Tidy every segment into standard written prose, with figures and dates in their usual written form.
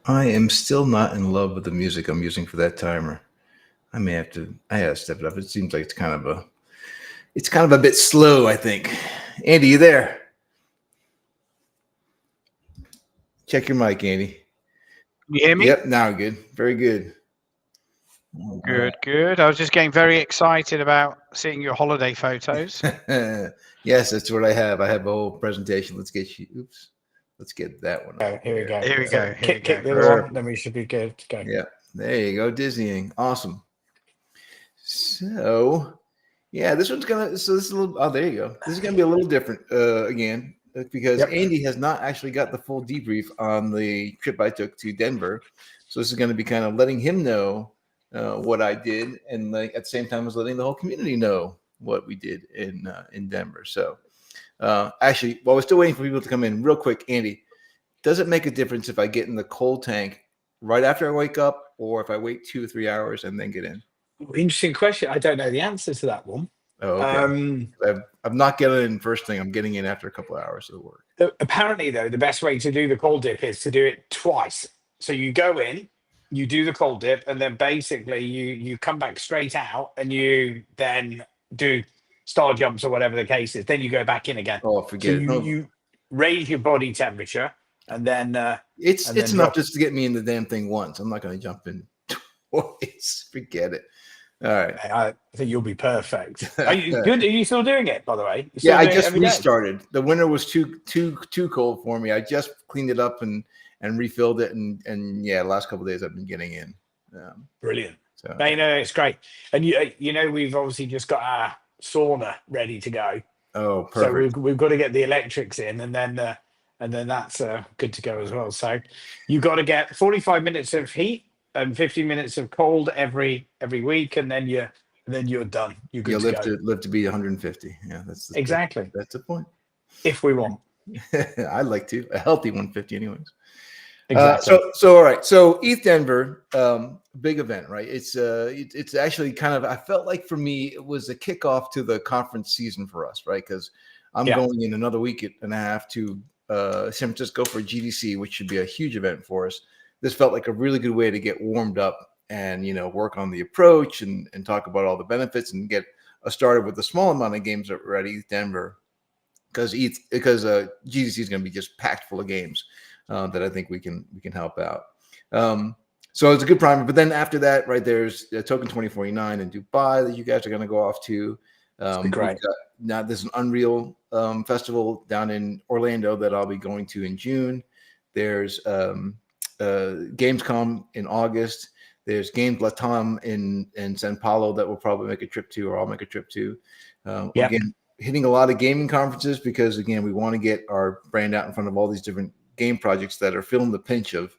I am still not in love with the music I'm using for that timer. I gotta step it up. It seems like it's kind of a bit slow, I think. Andy, you there? Check your mic, Andy. You hear me? Yep, now good. Very good. All Good, good. I was just getting very excited about seeing your holiday photos. right. Yes, that's what I have. I have a whole presentation. Let's get you. Oops. Let's get that one up Oh, here we there. go. Here we So, go. So Here we kick go. the other one, perfect. then we should be good to go. Yeah, there you go. Dizzying. Awesome. So, yeah, this one's gonna. So this is a little. Oh, there you go. This is gonna be a little different again because Yep. Andy has not actually got the full debrief on the trip I took to Denver. So this is going to be kind of letting him know what I did, and like at the same time as letting the whole community know what we did in Denver. So actually, while we're still waiting for people to come in, real quick, Andy, does it make a difference if I get in the cold tank right after I wake up, or if I wait 2 or 3 hours and then get in? Interesting question. I don't know the answer to that one. Oh, okay. I'm not getting in first thing. I'm getting in after a couple of hours of work. Apparently, though, the best way to do the cold dip is to do it twice. So you go in, you do the cold dip, and then basically you come back straight out, and you then do star jumps or whatever the case is. Then you go back in again. Oh, So forget it. you No, you raise your body temperature, and then it's enough drop. just to get me in the damn thing once. I'm not going to jump in twice. Forget it. All right. I think you'll be perfect. Are you good? Are you still doing it, by the way? You Yeah, still I doing it just every day? restarted. The winter was too cold for me. I just cleaned it up and refilled it, and yeah, the last couple of days I've been getting in. Brilliant. So No, it's great. And you know, we've obviously just got our sauna ready to go. oh, So perfect. we've got to get the electrics in, and then that's good to go as well. So you got to get 45 minutes of heat and 50 minutes of cold every week, and then you're done. You're You good to go. live to be 150. Yeah, Exactly. that's the point. If we want. I'd like to a healthy 150, anyways. Exactly. So all right. So EthDenver, big event, right? It's actually kind of. I felt like for me it was a kickoff to the conference season for us, right? Because I'm Yeah. going in another week and a half to San Francisco for GDC, which should be a huge event for us. This felt like a really good way to get warmed up and work on the approach and talk about all the benefits and get us started with a small amount of games that were at EthDenver because GDC is going to be just packed full of games that I think we can help out. So it's a good primer. But then after that, right, there's Token 2049 in Dubai that you guys are going to go off to. Great. Now there's an Unreal festival down in Orlando that I'll be going to in June. There's Gamescom in August. There's Games Latam in Sao Paulo that we'll probably make a trip to, or I'll make a trip to. Again, hitting a lot of gaming conferences because again, we want to get our brand out in front of all these different game projects that are feeling the pinch of,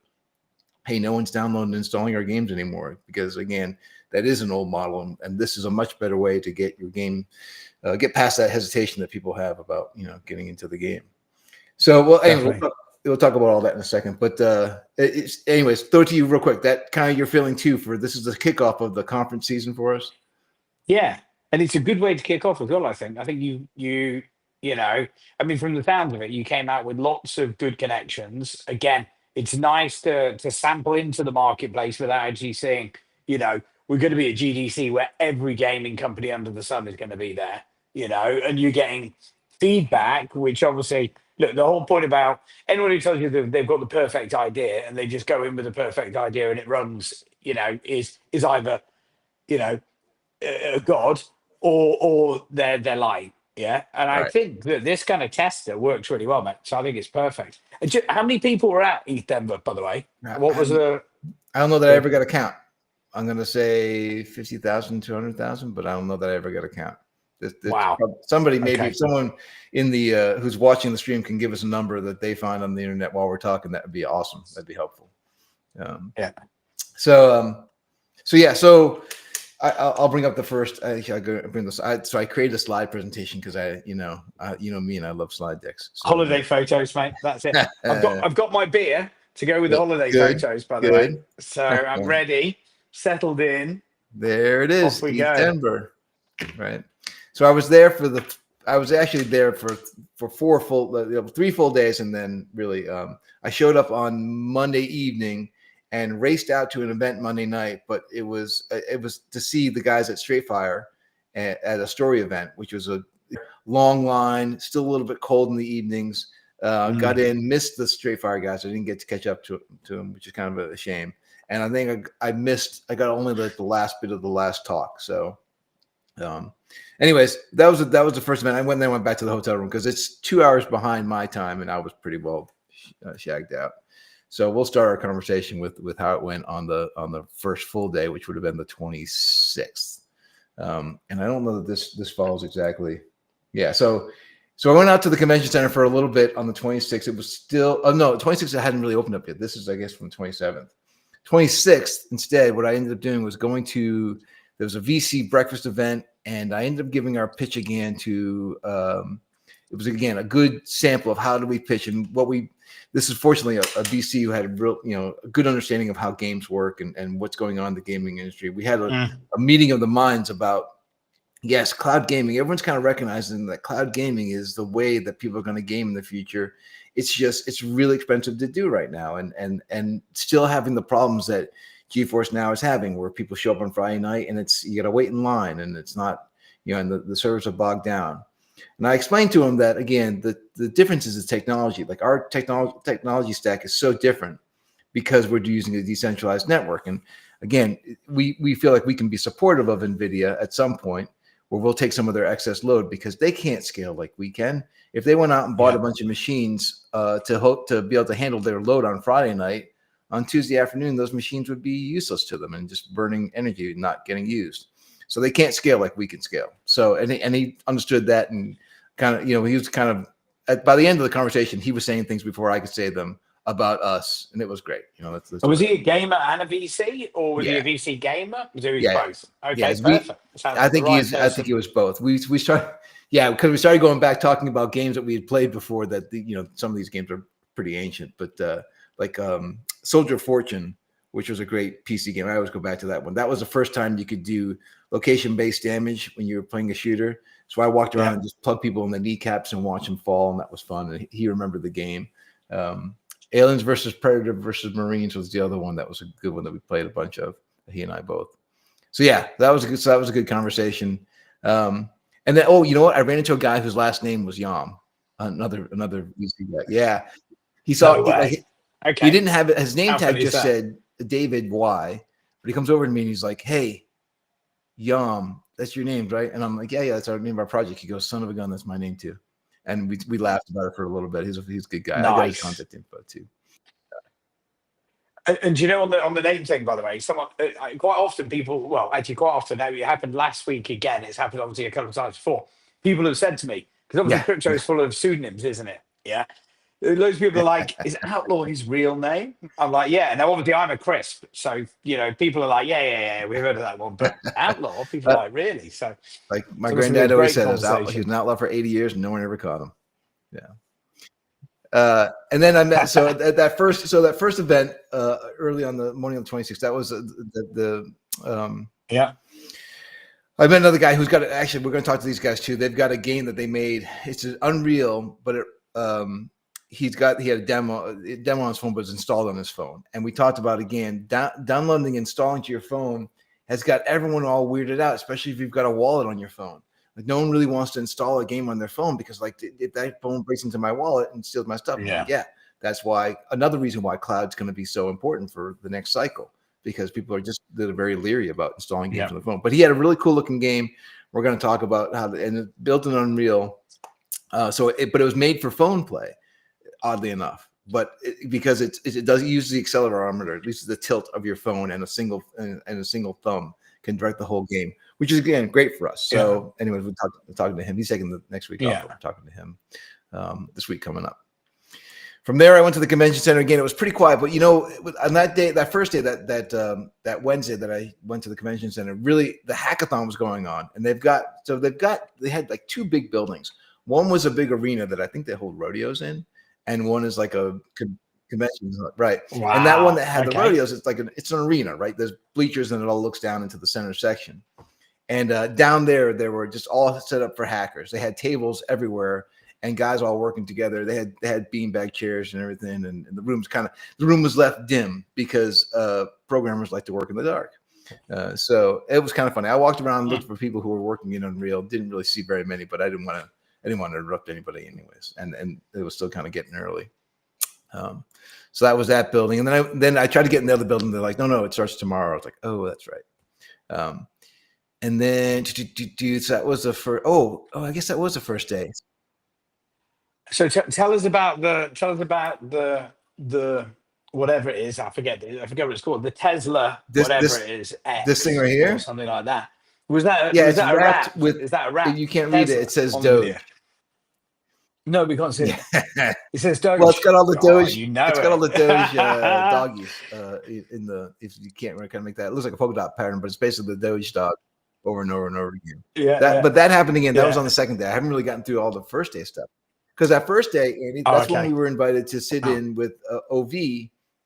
hey, no one's downloading and installing our games anymore, because again, that is an old model, and this is a much better way to get your game, get past that hesitation that people have about getting into the game. So, well, anyway, we'll talk about all that in a second. But anyways, throw it to you real quick. That kind of your feeling too for this is the kickoff of the conference season for us. Yeah, and it's a good way to kick off as well. I think. I think you know. I mean, from the sounds of it, you came out with lots of good connections. Again, it's nice to sample into the marketplace without actually saying, we're going to be at GDC where every gaming company under the sun is going to be there. And you're getting feedback, which obviously, look, the whole point about anyone who tells you that they've got the perfect idea and they just go in with the perfect idea and it runs, is either you know a god or they're lying. Yeah, and I Right. think that this kind of tester works really well, mate. So I think it's perfect. And how many people were at EthDenver, by the way? What was the? I don't know that I ever got a count. I'm going to say 50,000, 200,000, but I don't know that I ever got a count. Wow. Somebody, maybe Okay. if someone in the who's watching the stream can give us a number that they find on the internet while we're talking, that would be awesome. That'd be helpful. Yeah. So yeah. So I'll bring up the first. I bring this. So I created a slide presentation because you know me and I love slide decks. So, Holiday photos, mate. That's it. I've got my beer to go with the holiday photos, by the way. So I'm ready, settled in. There it is. Off we go. EthDenver. Right. So I was there I was actually there for 3 full days, and then really I showed up on Monday evening and raced out to an event Monday night. But it was to see the guys at Straight Fire at a story event, which was a long line, still a little bit cold in the evenings. Got in, missed the Straight Fire guys. I didn't get to catch up to them, which is kind of a shame. And I think I got only like the last bit of the last talk. So, anyways, that was the first event. I went back to the hotel room because it's 2 hours behind my time, and I was pretty well shagged out. So we'll start our conversation with how it went on the first full day, which would have been the 26th. And I don't know that this follows exactly. Yeah. So I went out to the convention center for a little bit on the 26th. It was still, no, 26th, it hadn't really opened up yet. This is, I guess, from the 27th. 26th, instead, what I ended up doing was there was a VC breakfast event, and I ended up giving our pitch again to, it was, again, a good sample of how do we pitch and this is fortunately a VC who had a good understanding of how games work and what's going on in the gaming industry. We had a meeting of the minds about, yes, cloud gaming. Everyone's kind of recognizing that cloud gaming is the way that people are going to game in the future. It's really expensive to do right now, and still having the problems that GeForce Now is having, where people show up on Friday night and you got to wait in line, and it's not, and the servers are bogged down. And I explained to him that, again, the difference is the technology. Like, our technology stack is so different because we're using a decentralized network. And again, we feel like we can be supportive of NVIDIA at some point, where we'll take some of their excess load because they can't scale like we can. If they went out and bought a bunch of machines to hope to be able to handle their load on Friday night, on Tuesday afternoon, those machines would be useless to them and just burning energy and not getting used. So they can't scale like we can scale. So, and he understood that, and kind of, he was kind of, by the end of the conversation, he was saying things before I could say them about us, and it was great. That's was he a gamer and a VC, or was he a VC gamer? Was he both? Okay, perfect. I think he was both. We started, because we started going back talking about games that we had played before. That some of these games are pretty ancient, but like Soldier of Fortune, which was a great PC game. I always go back to that one. That was the first time you could do location-based damage when you were playing a shooter. So I walked around and just plugged people in the kneecaps and watch them fall, and that was fun. And he remembered the game. Aliens versus Predator versus Marines was the other one that was a good one that we played a bunch of. He and I both. So yeah, that was a good conversation. And then, you know what? I ran into a guy whose last name was YOM, another VC guy. Yeah, he saw. He didn't have it. His name tag just said David Y, but he comes over to me and he's like, "Hey, YOM, that's your name, right?" And I'm like, "Yeah, that's our name of our project." He goes, "Son of a gun, that's my name too." And we laughed about it for a little bit. He's a good guy. Nice. I got his contact info too. And you know, on the name thing, by the way, quite often it happened last week again. It's happened obviously a couple of times before. People have said to me, because obviously crypto is full of pseudonyms, isn't it? Yeah. Loads of people are like, "Is Outlaw his real name?" I'm like, "Yeah." Now, obviously, I'm a crisp, so people are like, "Yeah, we've heard of that one." But Outlaw, people are like, "Really?" So, like my granddad always said, he was an outlaw for 80 years and no one ever caught him. Yeah. And then I met at that first event early on the morning of the 26th. That was I met another guy who's got actually. We're going to talk to these guys too. They've got a game that they made. It's an Unreal, but he had a demo on his phone, but it's installed on his phone. And we talked about, again, downloading and installing to your phone has got everyone all weirded out, especially if you've got a wallet on your phone. Like, no one really wants to install a game on their phone because, like, if that phone breaks into my wallet and steals my stuff, that's why another reason why cloud's going to be so important for the next cycle, because people are very leery about installing games on the phone. But he had a really cool looking game. We're going to talk about and it's built in Unreal. But it was made for phone play, oddly enough. But because it does use the accelerometer, at least the tilt of your phone, and a single thumb can direct the whole game, which is, again, great for us. So anyways, we're talking to him. He's taking the next week off. We're talking to him this week coming up. From there, I went to the convention center again. It was pretty quiet, but on that day, that first day, that Wednesday that I went to the convention center, really the hackathon was going on, and they had like two big buildings. One was a big arena that I think they hold rodeos in, and one is like a convention, right? Wow. And that one that had the rodeos, it's an arena, right? There's bleachers, and it all looks down into the center section. And down there were just all set up for hackers. They had tables everywhere. and guys all working together. They had beanbag chairs and everything, and the room was left dim because programmers like to work in the dark. So it was kind of funny. I walked around and looked for people who were working in Unreal. Didn't really see very many, but I didn't want to interrupt anybody anyways. And it was still kind of getting early. So that was that building. And then I tried to get in the other building. They're like, no, it starts tomorrow. I was like, oh, that's right. And then so that was the first. Oh, I guess that was the first day. So tell us about the whatever it is. I forget what it's called. The Tesla, whatever it is, X, this thing right here, or something like that. Was that? Yeah, was it's that wrapped a with. Is that a wrap? You can't read it. It says Doge. No, we can't see it. It says Doge. Well, it's got all the Doge. It's got all the Doge doggies in the. If you can't really kind of make that, it looks like a polka dot pattern, but it's basically the Doge dog over and over and over again. But that happened again. That was on the second day. I haven't really gotten through all the first day stuff because that first day, Andy, that's when we were invited to sit in with OV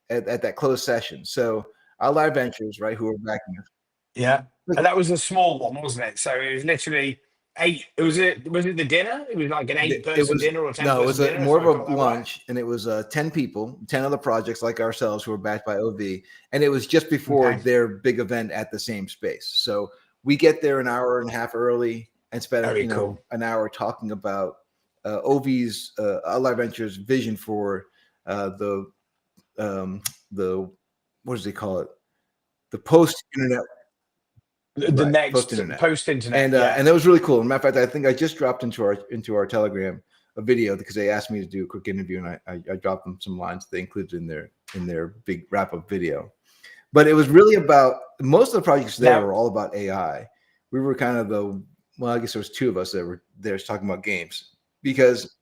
at that closed session. So our live ventures, right, who were backing us. Yeah, and that was a small one, wasn't it? So it was literally 8. Was it the dinner? It was like an 8-person dinner or 10-person dinner? No, it was more of a lunch, and it was 10 people, 10 other projects like ourselves who were backed by OV, and it was just before their big event at the same space. So we get there an hour and a half early and spend an hour talking about OV's Live Ventures vision for the what does he call it? The post-internet. The next post-internet, and that was really cool. As a matter of fact, I think I just dropped into our Telegram a video because they asked me to do a quick interview, and I dropped them some lines they included in their big wrap-up video. But it was really about most of the projects there were all about AI. We were kind of I guess there was 2 of us that were there talking about games because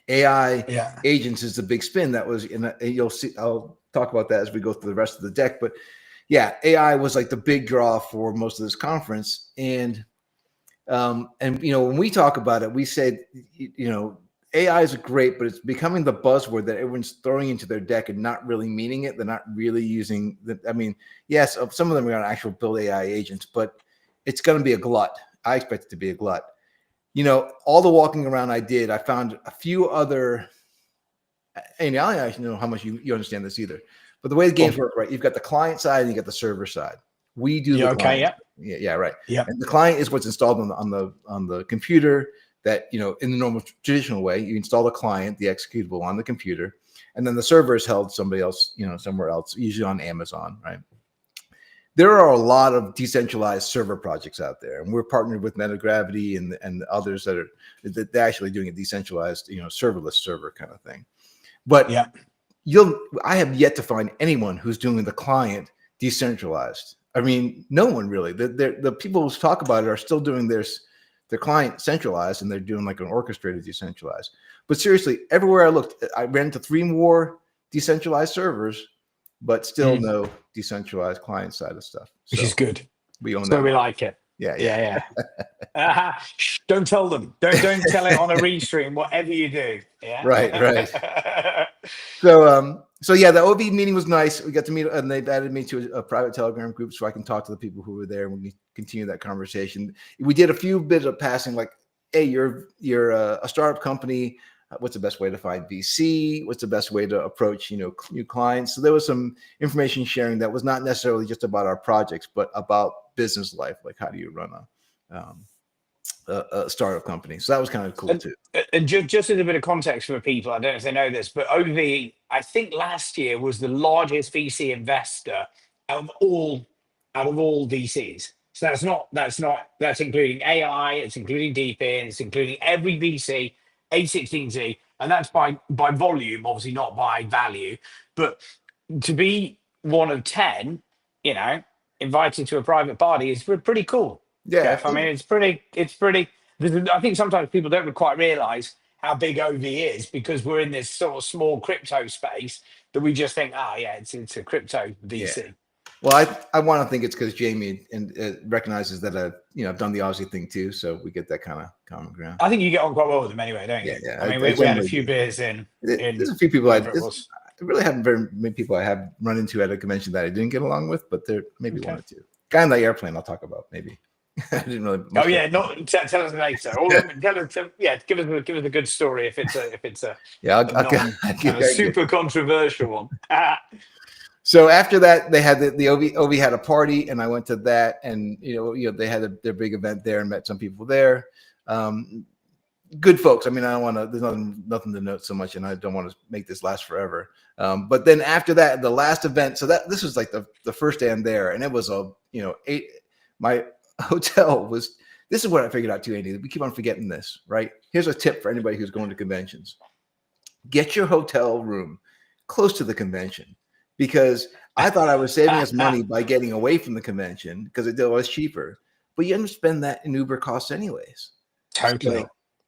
AI agents is the big spin that was and you'll see. I'll talk about that as we go through the rest of the deck, but. Yeah, AI was like the big draw for most of this conference, and when we talk about it, we said AI is great, but it's becoming the buzzword that everyone's throwing into their deck and not really meaning it. They're not really using the. I mean, yes, some of them are going to actually build AI agents, but it's going to be a glut. I expect it to be a glut. All the walking around I did, I found a few other. And I don't actually know how much you understand this either. But the way the games work, right? You've got the client side and you got the server side. We do the client. Yeah, right. Yeah. And the client is what's installed on the computer that, in the normal traditional way, you install the client, the executable on the computer, and then the server is held somewhere else, usually on Amazon, right? There are a lot of decentralized server projects out there, and we're partnered with Metagravity and others that they're actually doing a decentralized, serverless server kind of thing. But I have yet to find anyone who's doing the client decentralized. I mean, no one really. The people who talk about it are still doing their client centralized, and they're doing like an orchestrated decentralized. But seriously, everywhere I looked, I ran into 3 more decentralized servers, but still no decentralized client side of stuff. Which is good. We own that. So we like it. Yeah. Don't tell them. Don't tell it on a restream. Whatever you do. Yeah. Right. So yeah, the OV meeting was nice. We got to meet, and they've added me to a private Telegram group so I can talk to the people who were there, and we can continue that conversation. We did a few bits of passing, like, hey, you're a startup company. What's the best way to find VC? What's the best way to approach new clients? So there was some information sharing that was not necessarily just about our projects, but about business life, like how do you run a startup company. So that was kind of cool too. And just as a bit of context for people, I don't know if they know this, but OV, I think last year was the largest VC investor out of all VCs. So that's including AI, it's including DePIN, it's including every VC, A16Z, and that's by volume, obviously not by value. But to be one of 10, invited to a private party is pretty cool. Yeah, Jeff. I mean, it's pretty. I think sometimes people don't quite realize how big OV is because we're in this sort of small crypto space that we just think, it's a crypto VC. Yeah. Well, I want to think it's because Jamie recognizes that I've done the Aussie thing too, so we get that kind of common ground. I think you get on quite well with them anyway, don't you? Yeah. I mean, we had a few beers in. There's a few people I really haven't very many people I have run into at a convention that I didn't get along with, but there maybe 1 or 2. Guy on the airplane I'll talk about maybe. I didn't really. Oh yeah, not tell us later. Or give us a good story if it's a Yeah, a non kind of super controversial one. So after that, they had the OV had a party, and I went to that, and they had their big event there, and met some people there. Good folks. I mean, I don't want to. There's nothing to note so much, and I don't want to make this last forever. But then after that, the last event. So this was like the first day I'm there, and it was my hotel was. This is what I figured out too, Andy. We keep on forgetting this, right? Here's a tip for anybody who's going to conventions: get your hotel room close to the convention, because I thought I was saving us money by getting away from the convention because it was cheaper, but you have to spend that in Uber costs anyways. Totally.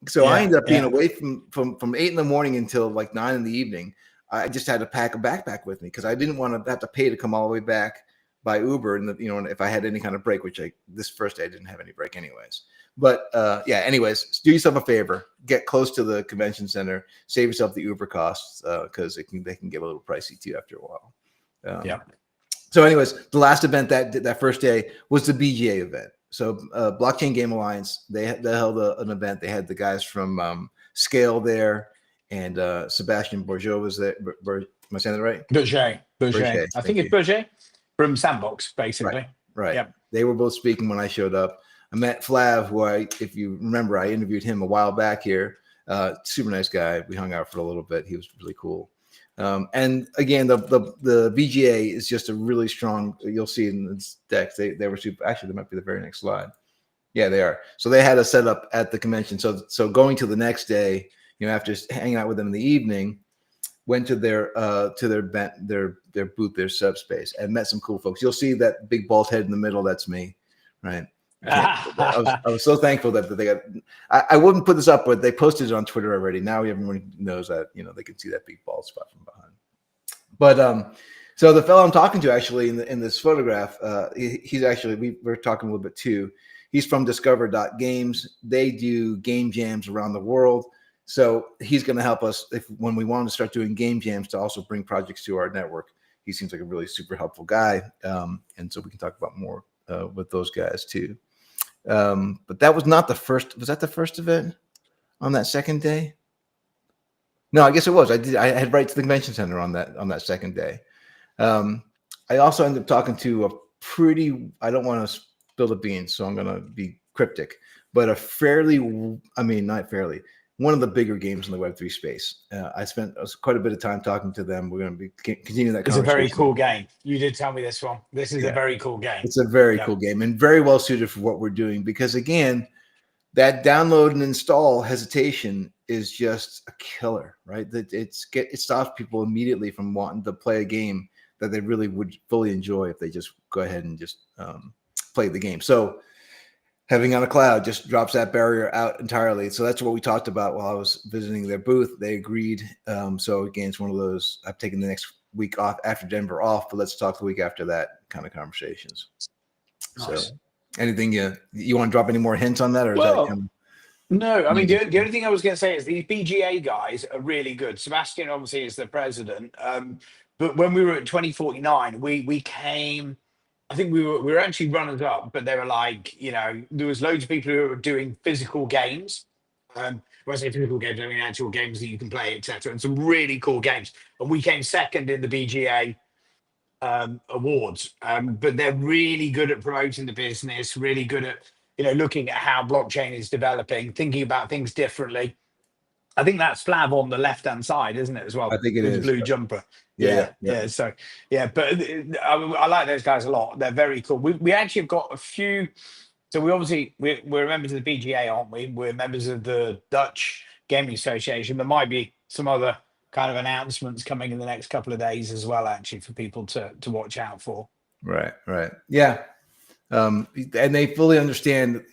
So I ended up being away from 8 in the morning until like 9 in the evening. I just had to pack a backpack with me because I didn't want to have to pay to come all the way back by Uber. And if I had any kind of break, which this first day I didn't have any break anyways. But anyways, do yourself a favor, get close to the convention center, save yourself the Uber costs because they can get a little pricey too after a while. So anyways, the last event that first day was the BGA event. So Blockchain Game Alliance, they held an event. They had the guys from Scale there, and Sebastian Bourgeot was there. Am I saying that right? Bourget. I think it's Bourget from Sandbox, basically. Right. Yep. They were both speaking when I showed up. I met Flav, who if you remember, I interviewed him a while back here. Super nice guy. We hung out for a little bit. He was really cool. And again, the VGA is just a really strong. You'll see in this deck. They were super. Actually, they might be the very next slide. Yeah, they are. So they had a setup at the convention. So going to the next day, after hanging out with them in the evening, went to their booth, their subspace, and met some cool folks. You'll see that big bald head in the middle. That's me, right? I was so thankful that they got. I wouldn't put this up, but they posted it on Twitter already. Now everyone knows that they can see that big bald spot from behind. But so the fellow I'm talking to actually in this photograph, he's actually we're talking a little bit too. He's from Discover.Games. They do game jams around the world. So he's going to help us when we want to start doing game jams to also bring projects to our network. He seems like a really super helpful guy, and so we can talk about more with those guys too. But that was not the first. Was that the first event on that second day? No, I guess it was. I had right to the convention center on that second day. I also ended up talking to a pretty. I don't want to spill the beans, so I'm going to be cryptic. But not fairly. One of the bigger games in the Web3 space. I spent quite a bit of time talking to them. We're going to be continuing that conversation. It's a very cool game. You did tell me this one. This is a very cool game. It's a very cool game and very well suited for what we're doing because, again, that download and install hesitation is just a killer, right? It stops people immediately from wanting to play a game that they really would fully enjoy if they just go ahead and just play the game. So having on a cloud just drops that barrier out entirely. So that's what we talked about while I was visiting their booth. They agreed. So again, it's one of those, I've taken the next week off after Denver off, but let's talk the week after that kind of conversations. Nice. So anything you want to drop any more hints on that? Or no, I mean, the only thing I was going to say is these BGA guys are really good. Sebastian obviously is the president. But when we were at 2049, we came, I think we were actually runners up, but they were like, there was loads of people who were doing physical games. When I say physical games, I mean actual games that you can play, etc. And some really cool games. And we came second in the BGA awards. But they're really good at promoting the business, really good at, looking at how blockchain is developing, thinking about things differently. I think that's Flav on the left-hand side, isn't it, as well? I think it is. Blue jumper. Yeah. So, but I like those guys a lot. They're very cool. We actually have got a few. So we're members of the BGA, aren't we? We're members of the Dutch Gaming Association. There might be some other kind of announcements coming in the next couple of days as well, actually, for people to watch out for. Right. Yeah. And they fully understand,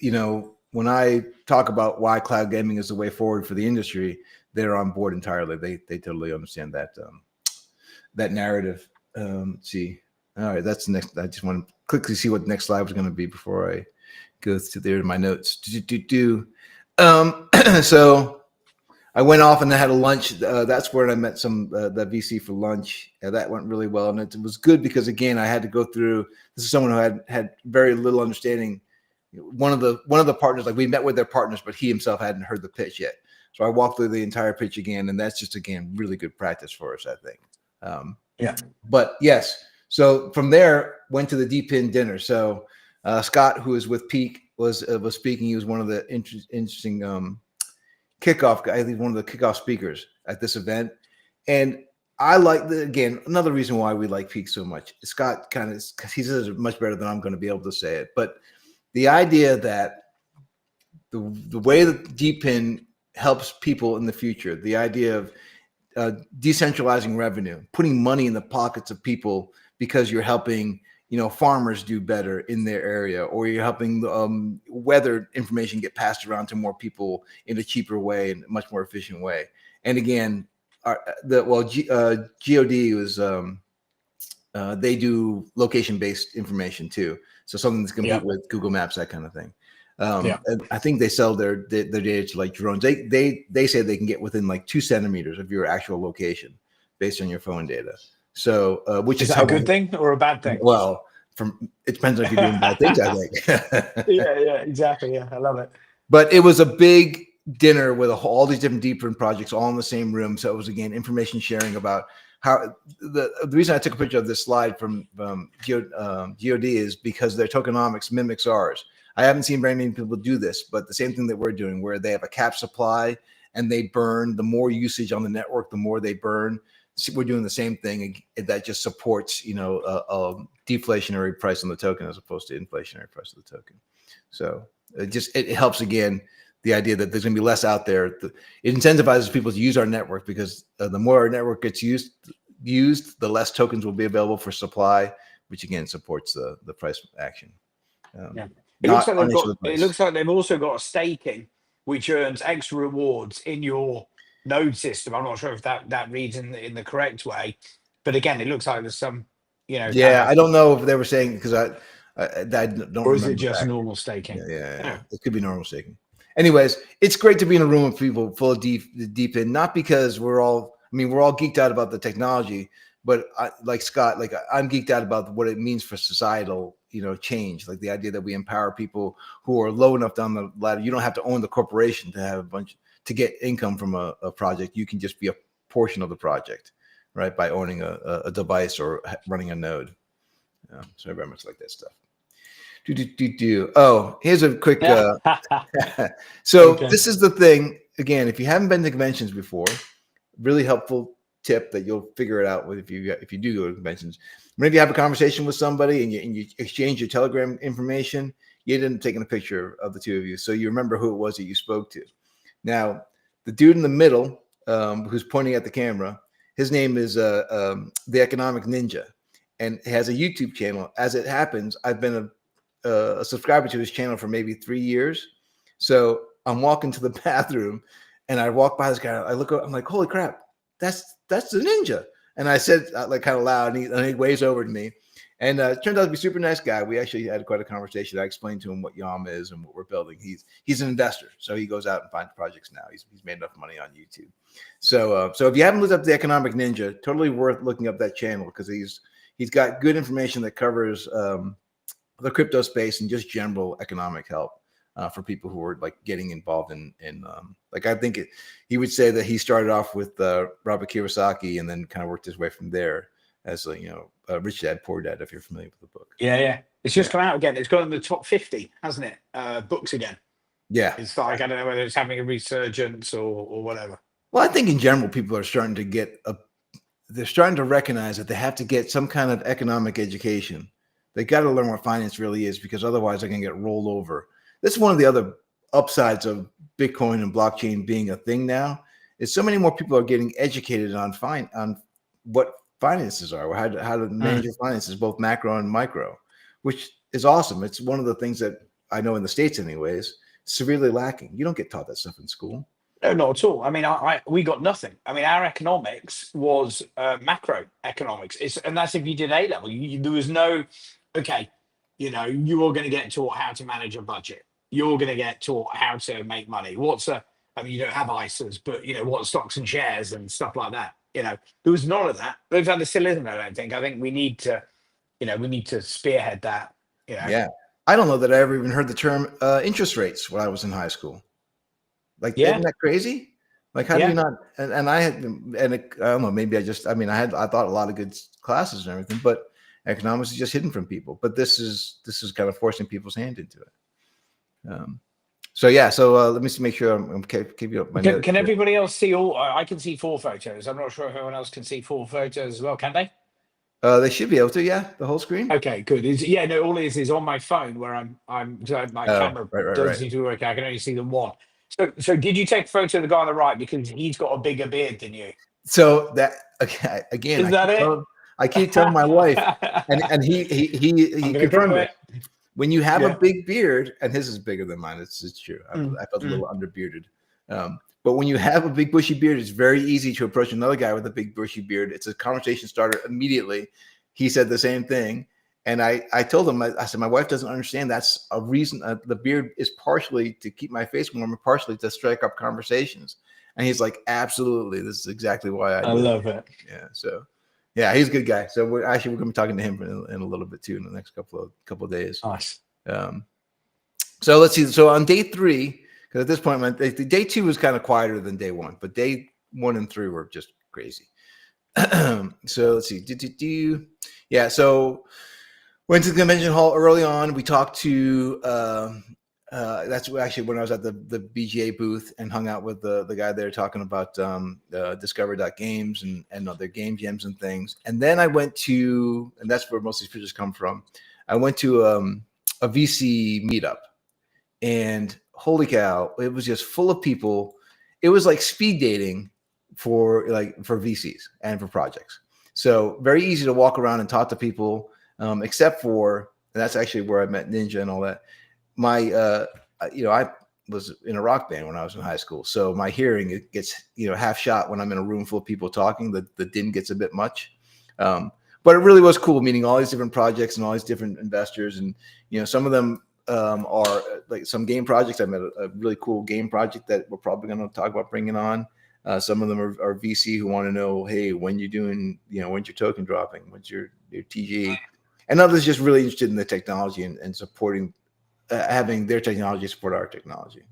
when I talk about why cloud gaming is the way forward for the industry, they're on board entirely. They totally understand that narrative. Let's see. All right, that's the next. I just want to quickly see what the next slide was going to be before I go to there in my notes. So I went off and I had a lunch. That's where I met the VC for lunch. That went really well, and it was good because again, I had to go through. This is someone who had very little understanding one of the partners, like we met with their partners, but he himself hadn't heard the pitch yet. So I walked through the entire pitch again, and that's just, again, really good practice for us, I think. But yes, so from there went to the DePIN dinner. So Scott, who is with Peak, was speaking. He was one of the interesting kickoff guy. He's one of the kickoff speakers at this event, and I like again, another reason why we like Peak so much. Scott he says it much better than I'm going to be able to say it, but the idea that the way that DePIN helps people in the future, the idea of decentralizing revenue, putting money in the pockets of people because you're helping, farmers do better in their area, or you're helping weather information get passed around to more people in a cheaper way and a much more efficient way. And again, GOD was they do location-based information too, so something that's complete with Google Maps, that kind of thing. And I think they sell their data to like drones. They say they can get within like 2 centimeters of your actual location based on your phone data. So which is that a good thing or a bad thing? Well, it depends on if you're doing bad things, I think. yeah, exactly. Yeah, I love it. But it was a big dinner with all these different DePIN projects all in the same room. So it was, again, information sharing about how the reason I took a picture of this slide from GOD is because their tokenomics mimics ours. I haven't seen very many people do this, but the same thing that we're doing, where they have a cap supply and they burn. The more usage on the network, the more they burn. So we're doing the same thing that just supports, a deflationary price on the token as opposed to inflationary price of the token. So it helps, again, the idea that there's going to be less out there. It incentivizes people to use our network because the more our network gets used, the less tokens will be available for supply, which again supports the price action. It looks like they've also got a staking, which earns extra rewards in your node system. I'm not sure if that reads in the correct way, but again, it looks like there's some, I don't know if they were saying, because I don't. Or is it just normal staking? Yeah, it could be normal staking. Anyways, it's great to be in a room with people full of DePIN, not because we're all geeked out about the technology, but like Scott, I'm geeked out about what it means for societal, change, like the idea that we empower people who are low enough down the ladder. You don't have to own the corporation to have to get income from a project. You can just be a portion of the project, right, by owning a device or running a node. So I very much like that stuff. Oh, here's a quick. So This is the thing. Again, if you haven't been to conventions before, really helpful tip that you'll figure it out if you do go to conventions. Maybe you have a conversation with somebody and you exchange your Telegram information. You didn't take a picture of the two of you, so you remember who it was that you spoke to. Now, the dude in the middle, who's pointing at the camera, his name is the Economic Ninja, and has a YouTube channel. As it happens, I've been a subscriber to his channel for maybe 3 years. So I'm walking to the bathroom, and I walk by this guy. I look up. I'm like, "Holy crap, that's the ninja!" And I said, like, kind of loud, and he waves over to me. And it turned out to be a super nice guy. We actually had quite a conversation. I explained to him what YOM is and what we're building. He's an investor, so he goes out and finds projects now. He's made enough money on YouTube. So if you haven't looked up the Economic Ninja, totally worth looking up that channel, because he's got good information that covers the crypto space and just general economic help for people who are like getting involved in like, I think he would say that he started off with Robert Kiyosaki and then kind of worked his way from there as Rich Dad Poor Dad, if you're familiar with the book. Yeah. It's just come out again. It's got in the top 50, hasn't it? Books again. Yeah. It's like, I don't know whether it's having a resurgence or whatever. Well, I think in general, people are starting to they're starting to recognize that they have to get some kind of economic education. They got to learn what finance really is, because otherwise they're going to get rolled over. This is one of the other upsides of Bitcoin and blockchain being a thing now, is so many more people are getting educated on what finances are, or how to manage your finances, both macro and micro, which is awesome. It's one of the things that I know in the States anyways, severely lacking. You don't get taught that stuff in school. No, not at all. I mean, we got nothing. I mean, our economics was macroeconomics. And that's if you did A level. There was no, okay, you are going to get taught how to manage a budget. You're going to get taught how to make money. You don't have ISAs, but what stocks and shares and stuff like that. There was none of that. But in fact, there still isn't, I don't think. I think we need to spearhead that. Yeah. I don't know that I ever even heard the term interest rates when I was in high school. Like, Yeah, isn't that crazy? Like, how do you yeah. not? And I had, I don't know, maybe I thought a lot of good classes and everything, but economics is just hidden from people. But this is kind of forcing people's hand into it. So yeah, so let me make sure I'm keeping up my notes. Can everybody else see all? I can see 4 photos. I'm not sure if everyone else can see 4 photos as well. Can they? They should be able to, yeah, the whole screen. Okay, good. Yeah, no, all it is on my phone where so my Oh, camera doesn't right. seem to work. I can only see the one. So did you take a photo of the guy on the right because he's got a bigger beard than you? So that again, Is that it? I keep telling my wife, and I'm he gonna grow confirmed it. it. When you have a Yeah. big beard, and his is bigger than mine, it's true. I felt a little underbearded. But when you have a big bushy beard, it's very easy to approach another guy with a big bushy beard. It's a conversation starter immediately. He said the same thing. And I told him, I said, my wife doesn't understand. That's a reason. The beard is partially to keep my face warm and partially to strike up conversations. And he's like, absolutely. This is exactly why I I do love it. Yeah. So, yeah, he's a good guy. So we're going to be talking to him in a little bit too in the next couple of days. Nice. So let's see. So on day 3, because at this point, day 2 was kind of quieter than day 1, but day 1 and 3 were just crazy. So let's see. Yeah. So went to the convention hall early on. We talked to that's actually when I was at the BGA booth and hung out with the guy there talking about Discover.games and other game jams and things. And then I went to, and that's where most of these pictures come from. I went to a VC meetup, and holy cow, it was just full of people. It was like speed dating for VCs and for projects. So very easy to walk around and talk to people, except for, and that's actually where I met Ninja and all that. I was in a rock band when I was in high school, so my hearing, it gets half shot when I'm in a room full of people talking. The din gets a bit much, but it really was cool meeting all these different projects and all these different investors, and some of them are like some game projects. I met a really cool game project that we're probably going to talk about bringing on. Some of them are VC who want to know, hey, when you're doing, when's your token dropping, when's your TG, and others just really interested in the technology and supporting. Having their technology support our technology.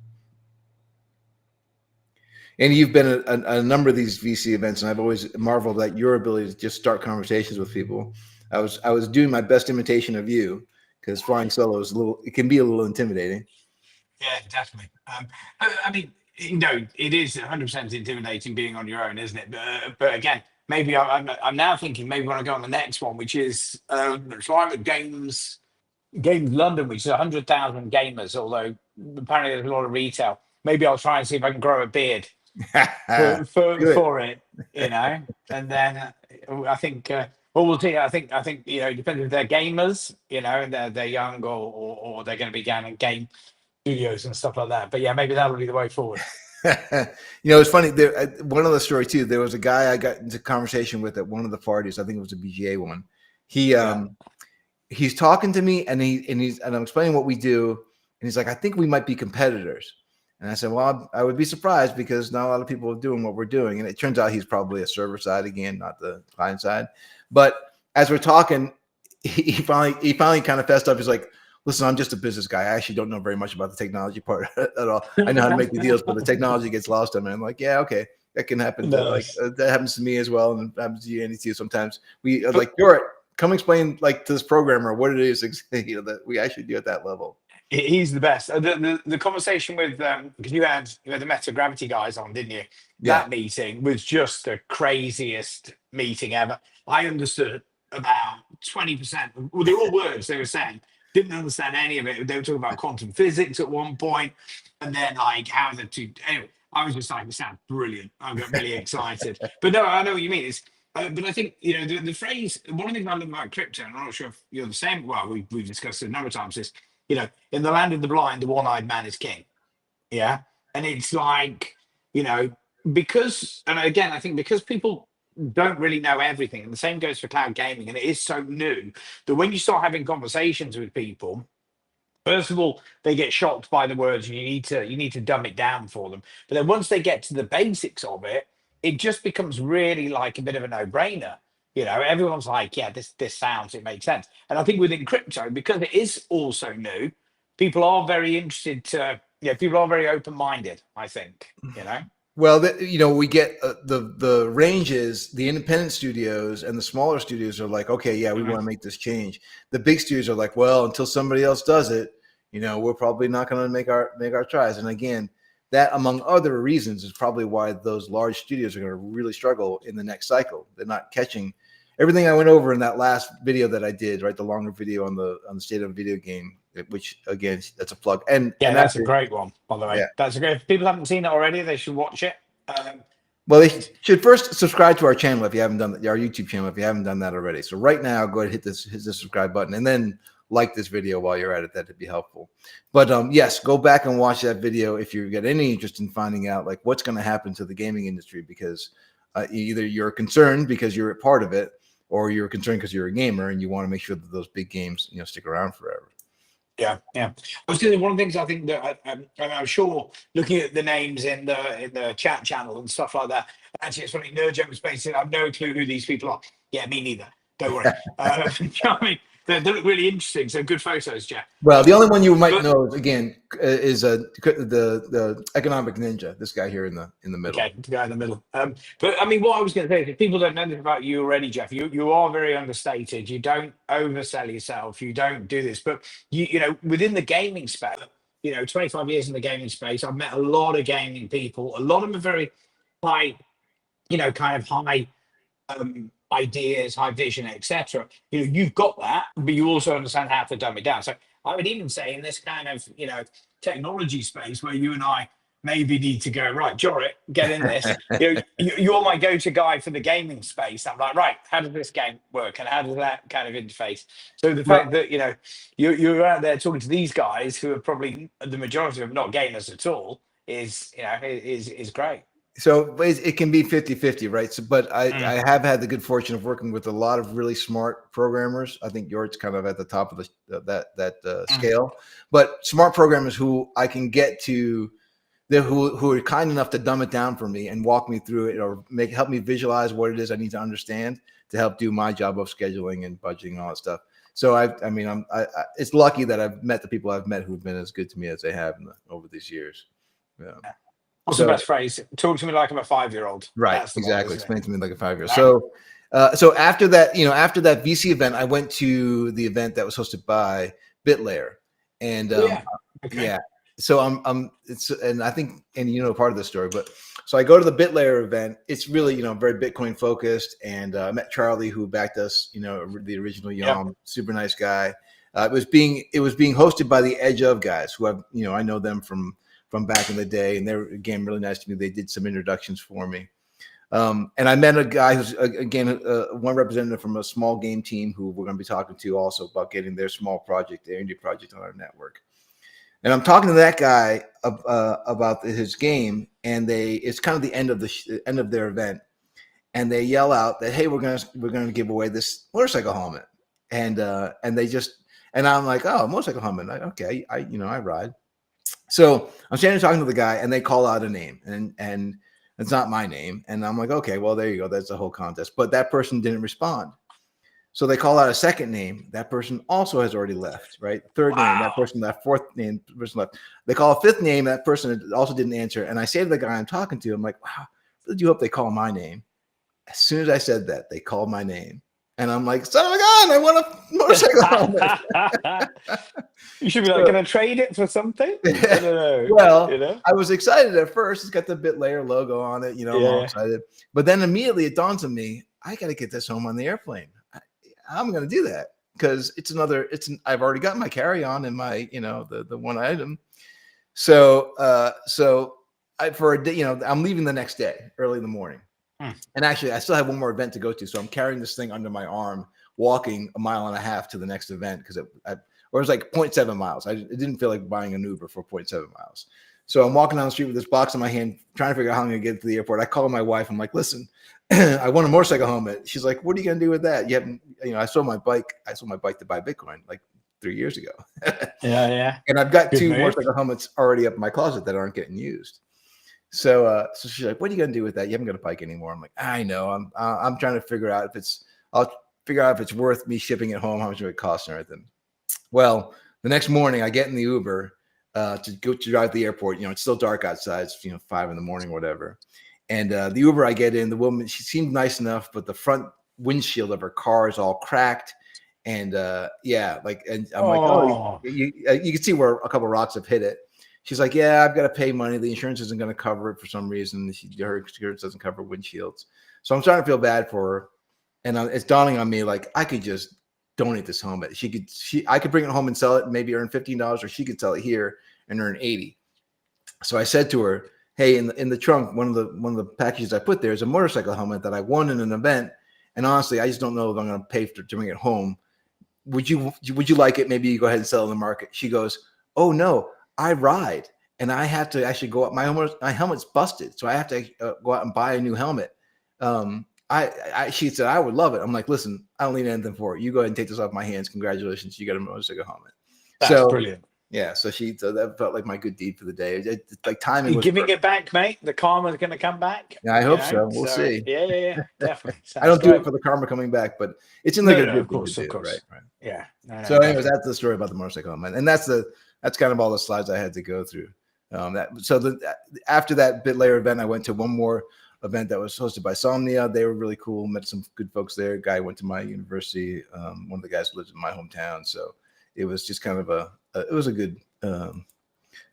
And you've been at a number of these VC events, and I've always marveled at your ability to just start conversations with people. I was doing my best imitation of you, because flying solo is it can be a little intimidating. Yeah, definitely. I mean, it is 100% intimidating being on your own, isn't it? But again, maybe I'm now thinking maybe when I go on the next one, which is Climate Games London, which is 100,000 gamers, although apparently there's a lot of retail. Maybe I'll try and see if I can grow a beard for it, and then I think, well, we'll see. I think, it depends if they're gamers, and they're young or they're going to be down in game studios and stuff like that. But yeah, maybe that'll be the way forward. It's funny. One other story too. There was a guy I got into conversation with at one of the parties. I think it was a BGA one. He's talking to me, and I'm explaining what we do, and he's like, I think we might be competitors. And I said, well, I would be surprised, because not a lot of people are doing what we're doing. And it turns out he's probably a server side again, not the client side. But as we're talking, he finally kind of fessed up. He's like, listen, I'm just a business guy. I actually don't know very much about the technology part at all. I know how to make the deals, but the technology gets lost on me. I'm like, yeah, okay. That can happen. Nice. That happens to me as well. And it happens to you, Andy, too. Sometimes I was like, you're come explain to this programmer what it is that we actually do at that level. He's the best. The conversation with because you had the Meta Gravity guys on, didn't you? Yeah. That meeting was just the craziest meeting ever. I understood about 20%. Well, they were all words they were saying. Didn't understand any of it. They were talking about quantum physics at one point, and then how the two. Anyway, I was just like, "It sounds brilliant." I got really excited. But no, I know what you mean. But I think the phrase. One of the things I love about crypto, and I'm not sure if you're the same. Well, we've discussed it a number of times. Is in the land of the blind, the one-eyed man is king. Yeah, and it's like because, and again, I think because people don't really know everything, and the same goes for cloud gaming, and it is so new that when you start having conversations with people. First of all, they get shocked by the words, and you need to dumb it down for them. But then once they get to the basics of it, it just becomes really like a bit of a no-brainer. You know, everyone's like, yeah, this sounds, it makes sense. And I think within crypto, because it is also new, people are very interested to, yeah, people are very open-minded, I think, you know. Well, we get the ranges, the independent studios and the smaller studios are like, okay, yeah, we want to make this change. The big studios are like, well, until somebody else does it, we're probably not going to make our tries. And again, that among other reasons is probably why those large studios are going to really struggle in the next cycle. They're not catching everything I went over in that last video that I did, right? The longer video on the state of a video game, which again, that's a plug. And that's a great one, by the way. Yeah. That's a great. If people haven't seen it already, they should watch it. Well, they should first subscribe to our channel if you haven't done that, our YouTube channel if you haven't done that already. So right now, go ahead and hit the subscribe button, and then like this video while you're at it. That'd be helpful. But yes, go back and watch that video if you get any interest in finding out like what's going to happen to the gaming industry, because either you're concerned because you're a part of it, or you're concerned because you're a gamer and you want to make sure that those big games stick around forever. Yeah. I was going to say, one of the things I think that I'm sure, looking at the names in the chat channel and stuff like that. Actually, it's funny. Nerdjam was basically, I have no clue who these people are. Yeah, me neither. Don't worry. You know what I mean? They look really interesting. So good photos, Jeff. Well, the only one you might know again is the economic ninja. This guy here in the middle. Okay, the guy in the middle. But I mean, what I was going to say is, if people don't know anything about you already, Jeff, you are very understated. You don't oversell yourself. You don't do this, but you know, within the gaming space, 25 years in the gaming space, I've met a lot of gaming people. A lot of them are very high, kind of high ideas, high vision, etc. You've got that, but you also understand how to dumb it down. So I would even say in this kind of technology space where you and I maybe need to go, right, Jorit, get in this. You're my go-to guy for the gaming space. I'm like, right, how does this game work, and how does that kind of interface? So the fact that you're out there talking to these guys who are probably the majority of them not gamers at all is great. So it can be 50-50, right? So, but I have had the good fortune of working with a lot of really smart programmers. I think Jort's kind of at the top of that scale. But smart programmers who I can get to, who are kind enough to dumb it down for me and walk me through it, or help me visualize what it is I need to understand to help do my job of scheduling and budgeting and all that stuff. So it's lucky that I've met the people I've met who've been as good to me as they have over these years. Yeah. What's the best phrase? Talk to me like I'm a 5-year-old. Right, exactly. Explain to me like a 5-year-old. Right. So after that, after that VC event, I went to the event that was hosted by BitLayer, and yeah. So and I think, and part of the story, but so I go to the BitLayer event. It's really very Bitcoin focused, and I met Charlie, who backed us. The original YOM, super nice guy. It was being hosted by the Edge of guys, who I know them from back in the day, and they're again really nice to me. They did some introductions for me, and I met a guy who's again one representative from a small game team who we're going to be talking to also about getting their small project, their indie project, on our network. And I'm talking to that guy about his game, and it's kind of the end of their event, and they yell out that, hey, we're gonna give away this motorcycle helmet, and I'm like, oh, motorcycle helmet, okay, I ride. So I'm standing talking to the guy, and they call out a name, and it's not my name. And I'm like, okay, well, there you go. That's the whole contest. But that person didn't respond. So they call out a second name. That person also has already left, right? Third name, that fourth name, person left. They call a fifth name. That person also didn't answer. And I say to the guy I'm talking to, I'm like, wow, I do hope they call my name. As soon as I said that, they called my name. And I'm like, son of a gun, I want a motorcycle helmet. You should be like, can I trade it for something? I don't know. Well, I was excited at first. It's got the BitLayer logo on it. I'm all excited. But then immediately it dawns on me, I got to get this home on the airplane. I'm going to do that because I've already got my carry-on and my, the one item. So for a day, I'm leaving the next day, early in the morning. And actually, I still have one more event to go to. So I'm carrying this thing under my arm, walking 1.5 miles to the next event because it was like 0.7 miles. It didn't feel like buying an Uber for 0.7 miles. So I'm walking down the street with this box in my hand, trying to figure out how I'm going to get to the airport. I call my wife. I'm like, listen, I want a motorcycle helmet. She's like, what are you going to do with that? You haven't, I sold my bike. I sold my bike to buy Bitcoin like 3 years ago. Yeah. And I've got two motorcycle helmets already up in my closet that aren't getting used. So she's like, what are you going to do with that? You haven't got a bike anymore. I'm like, I know. I'm trying to figure out if it's I'll figure out if it's worth me shipping it home, how much it would cost and everything. Well, the next morning I get in the Uber to go to drive to the airport. You know, it's still dark outside. It's 5 in the morning or whatever. And the Uber I get in, the woman, she seemed nice enough, but the front windshield of her car is all cracked. And and I'm like, oh, you can see where a couple of rocks have hit it. She's like, yeah, I've got to pay money. The insurance isn't going to cover it for some reason. Her insurance doesn't cover windshields. So I'm starting to feel bad for her. And it's dawning on me, like, I could just donate this home. I could bring it home and sell it and maybe earn $15, or she could sell it here and earn $80. So I said to her, hey, in the trunk, one of the packages I put there is a motorcycle helmet that I won in an event. And honestly, I just don't know if I'm going to pay to bring it home. Would you like it? Maybe you go ahead and sell it in the market. She goes, oh no, I ride and I have to actually go up. My helmet's busted. So I have to go out and buy a new helmet. She said, I would love it. I'm like, listen, I don't need anything for it. You go ahead and take this off my hands. Congratulations. You got a motorcycle helmet. That's brilliant. Yeah. So that felt like my good deed for the day. It's like timing. You're giving it back, mate. The karma's going to come back. Yeah, I hope so. We'll see. Yeah. Definitely. I don't do it for the karma coming back, but it's in like a good course. Right. Yeah. So anyways, that's the story about the motorcycle helmet. And that's kind of all the slides I had to go through. After that BitLayer event, I went to one more event that was hosted by Somnia. They were really cool. Met some good folks there. Guy went to my university. One of the guys lives in my hometown. So it was just kind of it was a good,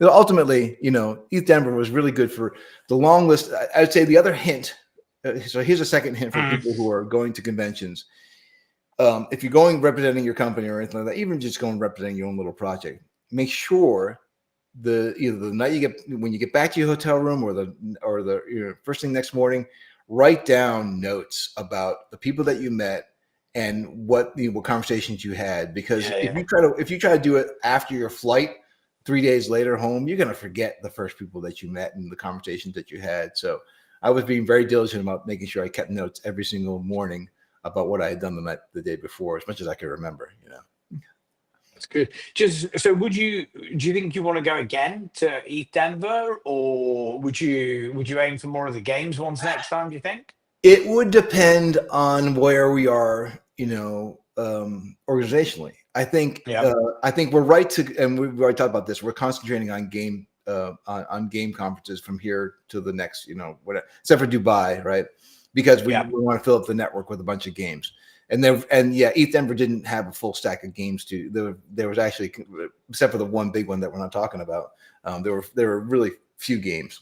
ultimately, EthDenver was really good for the long list. I would say the other hint. So here's a second hint for people who are going to conventions. If you're going representing your company or anything like that, even just going representing your own little project, make sure either the night when you get back to your hotel room or the first thing next morning, write down notes about the people that you met and what conversations you had. Because if you try to do it after your flight 3 days later home, you're going to forget the first people that you met and the conversations that you had. So I was being very diligent about making sure I kept notes every single morning about what I had done the day before, as much as I could remember. That's good. Do you think you want to go again to EthDenver, or would you aim for more of the games ones next time, do you think? It would depend on where we are, organizationally. I think we're right to, and we've already talked about this. We're concentrating on game conferences from here to the next, whatever, except for Dubai, right? Because we want to fill up the network with a bunch of games. EthDenver didn't have a full stack of games there was actually, except for the one big one that we're not talking about, there were really few games.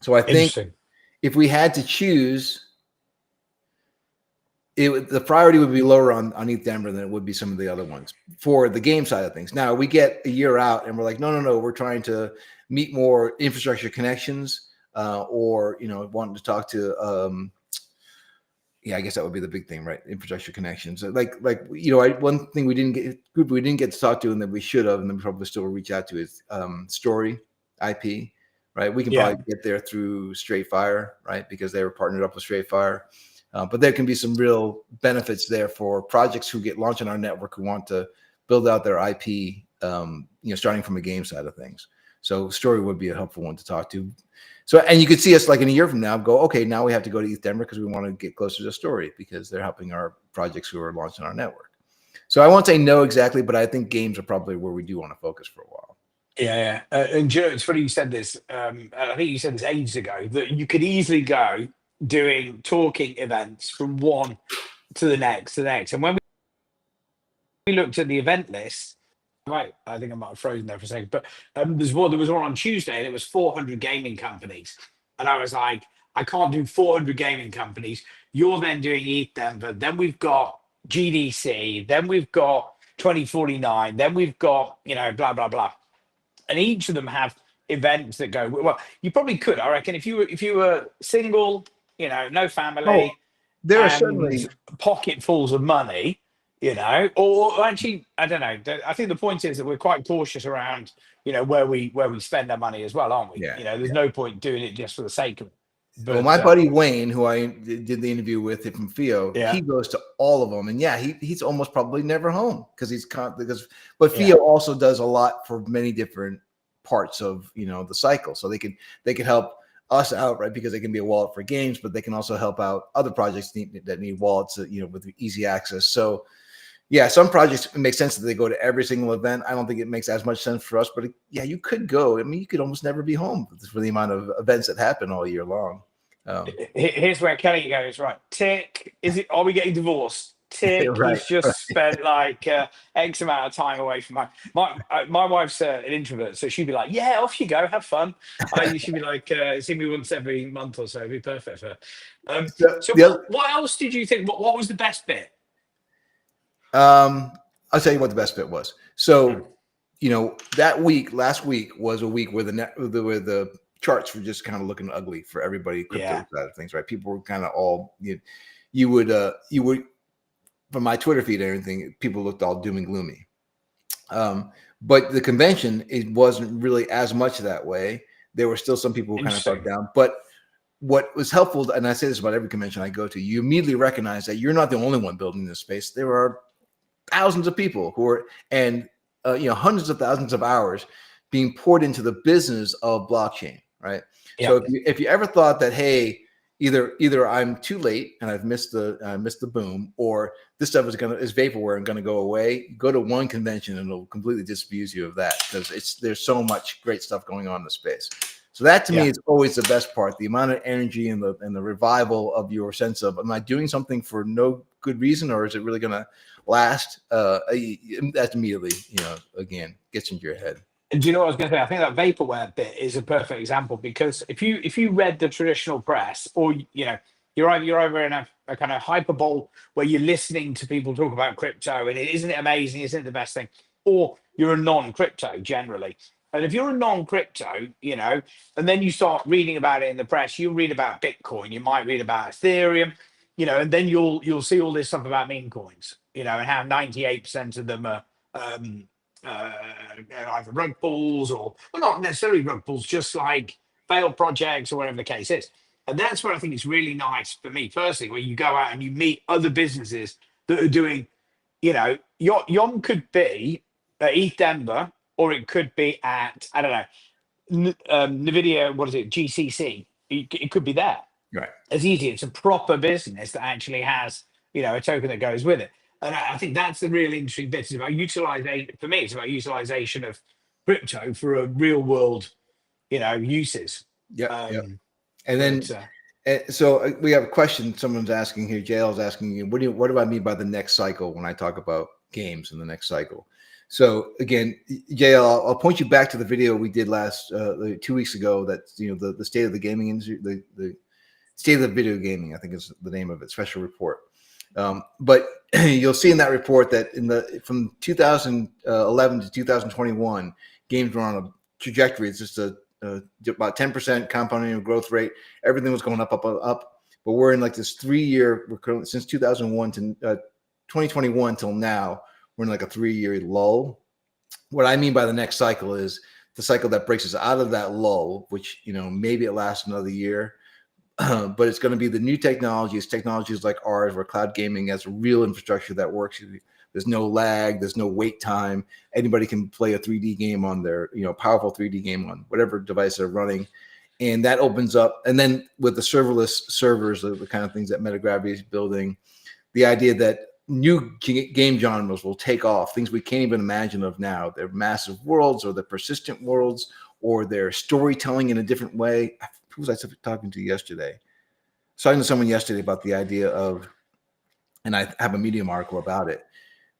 So I think if we had to choose, the priority would be lower on EthDenver than it would be some of the other ones for the game side of things. Now we get a year out and we're like, no, we're trying to meet more infrastructure connections, or wanting to talk to, I guess that would be the big thing, right? Infrastructure connections. One thing we didn't get to talk to, and that we should have, and then we probably still will reach out to is Story IP, right? We can probably get there through StraightFire, right? Because they were partnered up with StraightFire. But there can be some real benefits there for projects who get launched on our network who want to build out their IP, starting from a game side of things. So Story would be a helpful one to talk to. So, and you could see us like in a year from now go, okay, now we have to go to EthDenver because we want to get closer to Story because they're helping our projects who are launched on our network. So I won't say no exactly, but I think games are probably where we do want to focus for a while. Yeah. And Joe, it's funny you said this. I think you said this ages ago, that you could easily go doing talking events from one to the next. And when we looked at the event list, right, I think I might have frozen there for a second, but there was one on Tuesday and it was 400 gaming companies. And I was like, I can't do 400 gaming companies. You're then doing EthDenver. Then we've got GDC. Then we've got 2049. Then we've got, blah, blah, blah. And each of them have events that go, well, you probably could, I reckon, if you were single, no family, there are certainly pocketfuls of money, or actually, I don't know. I think the point is that we're quite cautious around, where we spend our money as well, aren't we? There's no point doing it just for the sake of it. But, my buddy Wayne, who I did the interview with from FIO, he goes to all of them, and he's almost probably never home but FIO also does a lot for many different parts of the cycle, so they could help us out, right? Because they can be a wallet for games, but they can also help out other projects that need wallets, with easy access. So yeah, some projects, it makes sense that they go to every single event. I don't think it makes as much sense for us, but yeah, you could go. I mean, you could almost never be home for the amount of events that happen all year long. Here's where Kelly goes, right. Tick. Are we getting divorced? Tick. Right, He's just spent like X amount of time away from home. My wife's an introvert, so she'd be like, "Yeah, off you go, have fun." She'd be like, "See me once every month or so. It'd be perfect for her." So what else did you think? What was the best bit? I'll tell you what the best bit was. So, last week was a week where the charts were just kind of looking ugly for everybody, crypto side of things, right? People were kind of all you would from my Twitter feed and everything, people looked all doom and gloomy. But the convention, it wasn't really as much that way. There were still some people who kind of felt down. But what was helpful, and I say this about every convention I go to, you immediately recognize that you're not the only one building this space. There are thousands of people who are, and hundreds of thousands of hours being poured into the business of blockchain, right? Yep. So if you ever thought that, hey, either I'm too late and I've missed the boom, or this stuff is vaporware and gonna go away, go to one convention and it'll completely disabuse you of that, because there's so much great stuff going on in the space. So that to me is always the best part, the amount of energy and the revival of your sense of, am I doing something for no good reason, or is it really gonna last? That immediately, again, gets into your head. And do you know what I was going to say? I think that vaporware bit is a perfect example, because if you read the traditional press, or you're over in a kind of hyperbole where you're listening to people talk about crypto and isn't it amazing, isn't it the best thing, or you're a non-crypto generally. And if you're a non-crypto, and then you start reading about it in the press, you read about Bitcoin, you might read about Ethereum, and then you'll see all this stuff about meme coins, and how 98% of them are either rug pulls, or well, not necessarily rug pulls, just like failed projects or whatever the case is. And that's where I think it's really nice for me personally, where you go out and you meet other businesses that are doing, YOM could be at EthDenver, or it could be at, I don't know, NVIDIA, what is it, GCC. It could be there. Right. It's easy. It's a proper business that actually has, a token that goes with it. And I think that's the real interesting bit. It's about utilization. For me, it's about utilization of crypto for a real world, uses. Yeah. And then, so we have a question someone's asking here. JL's asking you, what do I mean by the next cycle when I talk about games in the next cycle? So again, JL, I'll point you back to the video we did 2 weeks ago. That's the state of the gaming industry, the state of the video gaming, I think is the name of it, special report. But you'll see in that report that from 2011 to 2021, games were on a trajectory. It's just about 10% compound annual growth rate. Everything was going up. But we're in like this 3 year, since 2001 to 2021 till now, we're in like a 3 year lull. What I mean by the next cycle is the cycle that breaks us out of that lull, which, maybe it lasts another year. But it's going to be the new technologies like ours, where cloud gaming has a real infrastructure that works. There's no lag, there's no wait time. Anybody can play a 3D game on their, powerful 3D game on whatever device they're running. And that opens up. And then with the serverless servers, the kind of things that Metagravity is building, the idea that new game genres will take off, things we can't even imagine of now. They're massive worlds, or they're persistent worlds, or they're storytelling in a different way. Who was I talking to yesterday? I was talking to someone yesterday about the idea of, and I have a Medium article about it,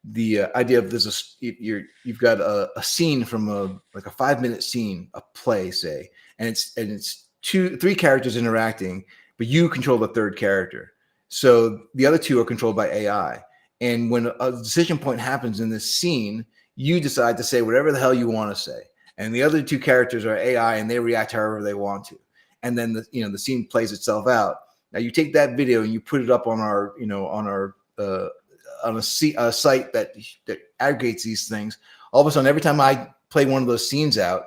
the idea of you've got a scene from a 5-minute scene, a play, say, and it's 3 characters interacting, but you control the third character. So the other 2 are controlled by AI. And when a decision point happens in this scene, you decide to say whatever the hell you want to say. And the other 2 characters are AI, and they react however they want to. And then the scene plays itself out. Now you take that video and you put it up on our a site that aggregates these things. All of a sudden, every time I play one of those scenes out,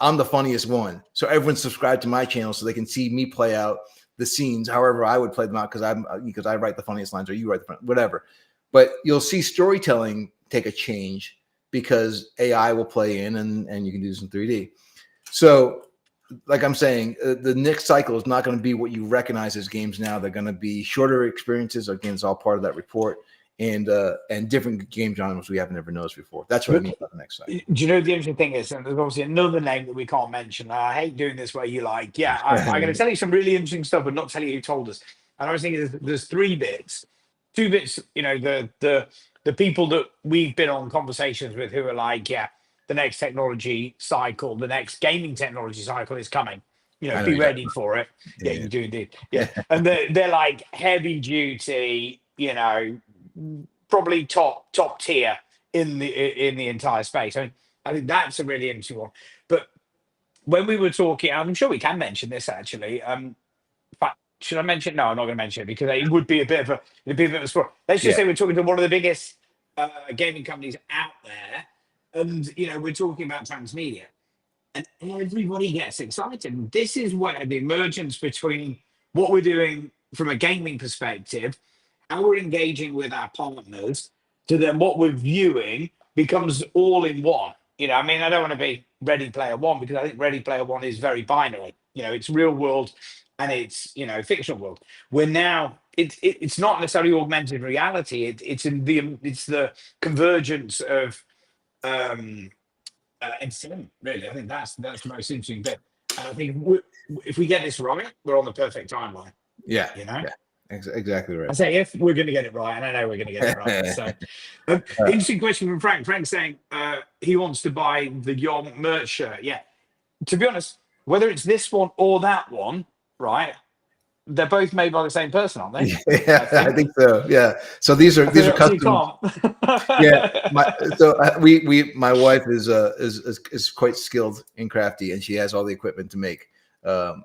I'm the funniest one. So everyone's subscribed to my channel so they can see me play out the scenes however I would play them out, because I write the funniest lines, or you write whatever. But you'll see storytelling take a change because AI will play in, and you can do this in 3D. So like I'm saying, the next cycle is not going to be what you recognize as games now. They're going to be shorter experiences. Again, it's all part of that report, and different game genres we haven't ever noticed before. That's what I mean by the next cycle. Do you know the interesting thing is, and there's obviously another name that we can't mention. I hate doing this where you like, yeah, I'm going to tell you some really interesting stuff, but not tell you who told us. And I was thinking there's 3 bits, 2 bits. You know, the people that we've been on conversations with who are like, yeah, the next technology cycle, the next gaming technology cycle is coming. You know, be ready for it. Yeah, you do indeed. Yeah, and they're like heavy duty. You know, probably top tier in the entire space. I think that's a really interesting one. But when we were talking, I'm sure we can mention this actually. But should I mention? No, I'm not going to mention it because it would be a bit of a spoiler. Let's just say we're talking to one of the biggest gaming companies out there, and you know we're talking about transmedia, and everybody gets excited. And this is where the emergence between what we're doing from a gaming perspective, how we're engaging with our partners, to then what we're viewing becomes all in one. You know, I mean, I don't want to be Ready Player One because I think Ready Player One is very binary. You know, it's real world and it's, you know, fictional world. We're now it's not necessarily augmented reality. It's the convergence of entertainment. Really, I think that's the most interesting bit. And I think if we get this right, we're on the perfect timeline. Yeah, you know. Yeah. Exactly right. I say if we're going to get it right, and I know we're going to get it right. So, interesting question from Frank. Frank's saying he wants to buy the YOM merch shirt. Yeah, to be honest, whether it's this one or that one, right? They're both made by the same person, aren't they? Yeah, I think so. Yeah. So these are custom. Yeah. My wife is quite skilled and crafty, and she has all the equipment to make do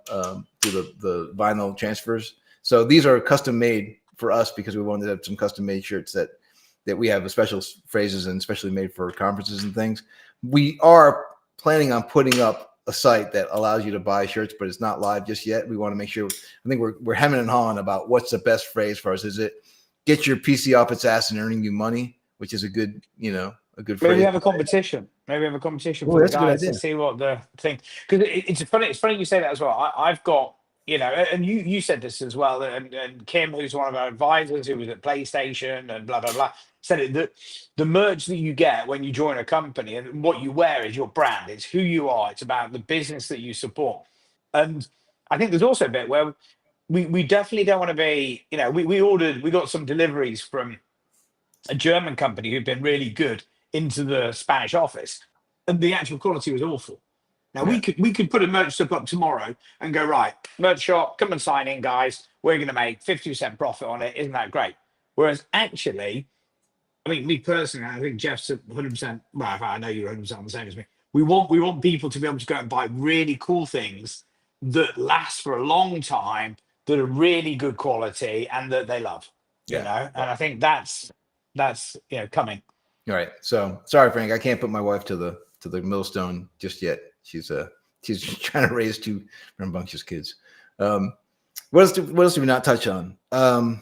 the vinyl transfers. So these are custom made for us because we wanted to have some custom made shirts that we have special phrases and especially made for conferences and things. We are planning on putting up a site that allows you to buy shirts, but it's not live just yet. We want to make sure. I think we're hemming and hawing about what's the best phrase for us. Is it get your PC off its ass and earning you money, which is a good phrase. Maybe we have a competition. Maybe we have a competition for the guys to see what the thing. Because it's funny. It's funny you say that as well. I've got. You know, and you said this as well, and Kim, who's one of our advisors, who was at PlayStation and blah, blah, blah, said it, that the merch that you get when you join a company and what you wear is your brand. It's who you are. It's about the business that you support. And I think there's also a bit where we definitely don't want to be, you know, we got some deliveries from a German company who've been really good into the Spanish office, and the actual quality was awful. Now we could put a merch shop up tomorrow and go, right, merch shop, come and sign in, guys. We're going to make 50% profit on it. Isn't that great? Whereas actually, I mean, me personally, I think Jeff's 100%. Well, I know you're 100% the same as me. We want people to be able to go and buy really cool things that last for a long time, that are really good quality, and that they love. You know, and I think that's coming. All right. So sorry, Frank, I can't put my wife to the millstone just yet. She's trying to raise 2 rambunctious kids. What else did we not touch on? I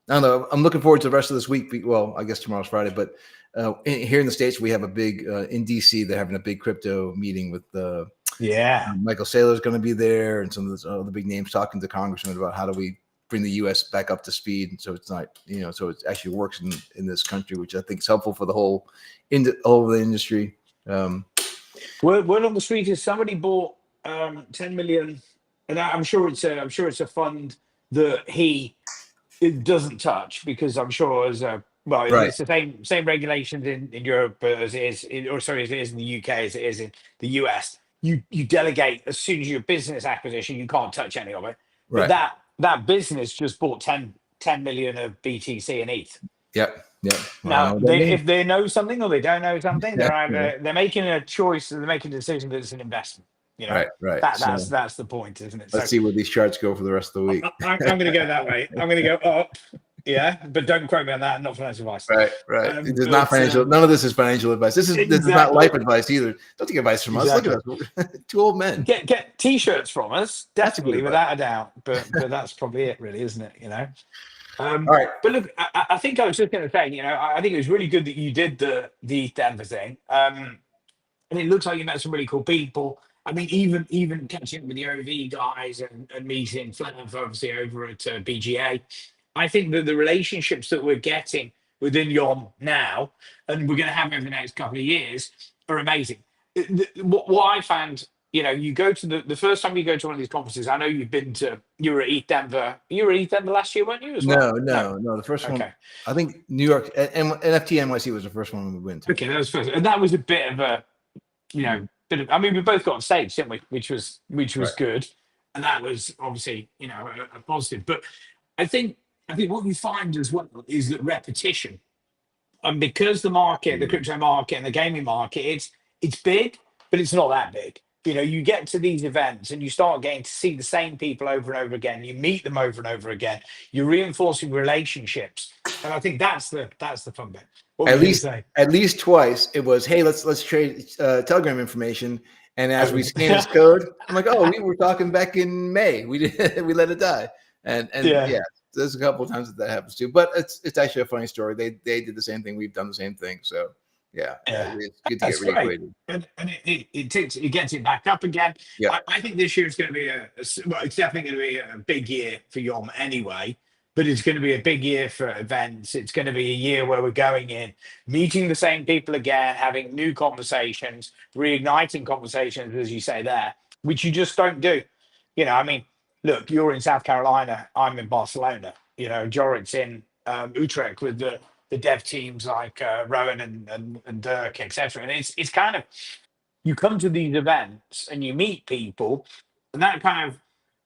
don't know. I'm looking forward to the rest of this week. Well, I guess tomorrow's Friday, but here in the States, we have a big in DC. They're having a big crypto meeting with Michael Saylor's going to be there, and some of the other big names talking to congressmen about how do we bring the U.S. back up to speed, so it's not so it actually works in this country, which I think is helpful for the whole the industry. Word on the street is somebody bought 10 million, and I'm sure it's a fund that it doesn't touch, because I'm sure it's the same regulations in Europe as it is as it is in the UK as it is in the US. You delegate as soon as your business acquisition, you can't touch any of it. Right. But that business just bought 10 million of BTC and ETH. Yep. Now, if they know something or they don't know something, they're making a choice, and they're making a decision that it's an investment. You know, right. That's the point, isn't it? Let's see where these charts go for the rest of the week. I'm going to go that way. I'm going to go up. Yeah, but don't quote me on that. Not financial advice. Right. It's not financial. None of this is financial advice. This is not life advice either. Don't take advice from us. Look at us, 2 old men. Get T-shirts from us, definitely, without a doubt. But that's probably it, really, isn't it? You know. All right. But look, I think I was just going to say, you know, I think it was really good that you did the EthDenver thing. And it looks like you met some really cool people. I mean, even catching up with the OV guys and meeting Flav obviously over at BGA, I think that the relationships that we're getting within YOM now, and we're going to have over the next couple of years, are amazing. What I found, you go to the first time you go to one of these conferences. I know you were at EthDenver. You were at EthDenver last year, weren't you? As well? No. The first one, Okay. I think New York and NFT NYC was the first one we went to. Okay, that was first, and that was a bit of a, I mean, we both got on stage, didn't we? Which was Right. good, and that was obviously a positive. But I think what you find as well is that repetition, and because the market, the crypto market, and the gaming market, it's big, but it's not that big. You get to these events and you start getting to see the same people over and over again. You meet them over and over again. You're reinforcing relationships, and I think that's the fun bit. What were you gonna say? At least twice it was, hey, let's trade Telegram information. And as we scan his code, I'm like, oh, we were talking back in May. We let it die. And yeah, there's a couple of times that happens too. But it's actually a funny story. They did the same thing. We've done the same thing. So yeah. It's good to get reacquainted. And it gets it back up again. Yeah. I think this year is going to be it's definitely going to be a big year for YOM anyway. But it's going to be a big year for events. It's going to be a year where we're going in, meeting the same people again, having new conversations, reigniting conversations, as you say there, which you just don't do. I mean, look, you're in South Carolina, I'm in Barcelona. Jorit's in Utrecht with the dev teams like Rowan and Dirk, etc. And it's kind of, you come to these events and you meet people, and that kind of,